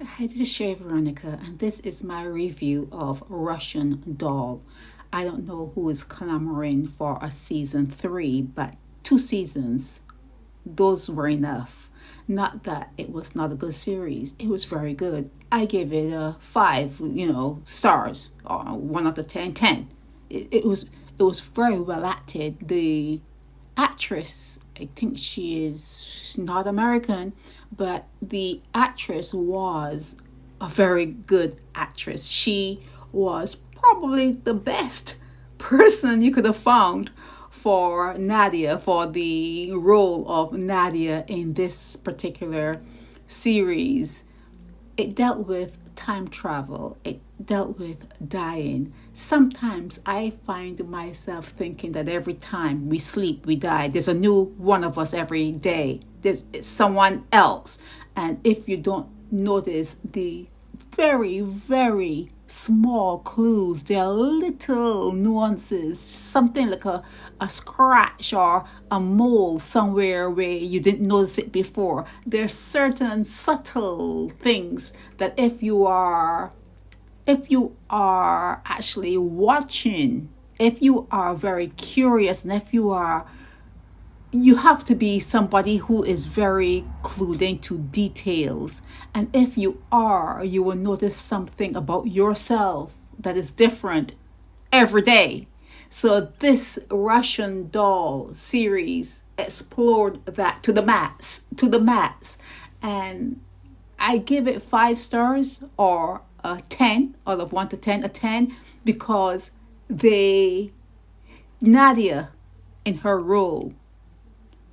Hi, this is Shay Veronica, and this is my review of Russian Doll. I don't know who is clamoring for a season 3, but 2 seasons, those were enough. Not that it was not a good series, it was very good. I gave it a 5, stars, 1 out of 10, 10. It was very well acted. The actress, I think she is not American, but the actress was a very good actress. She was probably the best person you could have found for Nadia, for the role of Nadia in this particular series. It dealt with time travel. It dealt with dying. Sometimes I find myself thinking that every time we sleep, we die. There's a new one of us every day. There's someone else. And if you don't notice the very, very small clues, there are little nuances, something like a scratch or a mole somewhere where you didn't notice it before. There's certain subtle things that if you are actually watching, if you are very curious, and if you have to be somebody who is very clued into details. And if you are, you will notice something about yourself that is different every day. So this Russian Doll series explored that to the max. And I give it 5 stars, or a 10 out of 1 to 10, a 10, because Nadia in her role,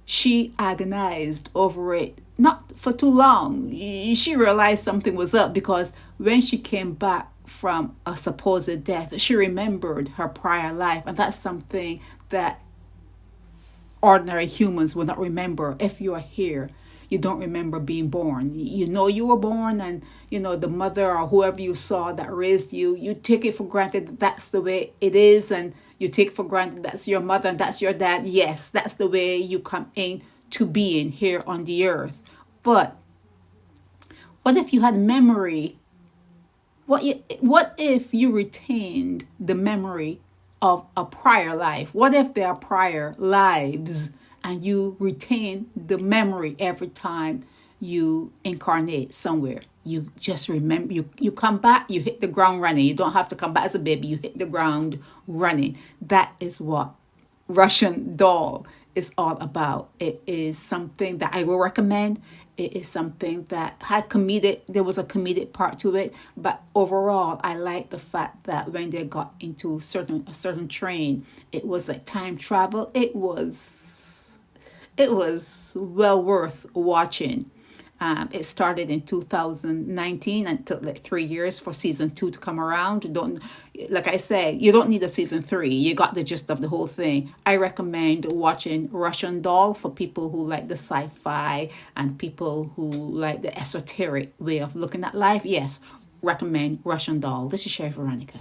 she agonized over it, not for too long. She realized something was up, because when she came back from a supposed death, she remembered her prior life. And that's something that ordinary humans will not remember. If you are here, you don't remember being born. You know you were born, and the mother or whoever you saw that raised you, you take it for granted that that's the way it is, and you take for granted that's your mother and that's your dad. Yes, that's the way you come into being here on the earth. But what if you had memory? What if you retained the memory of a prior life? What if there are prior lives and you retain the memory every time you incarnate somewhere? You just remember, you come back, you hit the ground running. You don't have to come back as a baby, you hit the ground running. That is what Russian Doll is all about. It is something that I will recommend. It is something that there was a comedic part to it, but overall I like the fact that when they got into a certain train, it was like time travel. It was well worth watching. It started in 2019 and took like 3 years for season 2 to come around. Like I said, you don't need a season 3. You got the gist of the whole thing. I recommend watching Russian Doll for people who like the sci-fi and people who like the esoteric way of looking at life. Yes, recommend Russian Doll. This is Shay Veronica.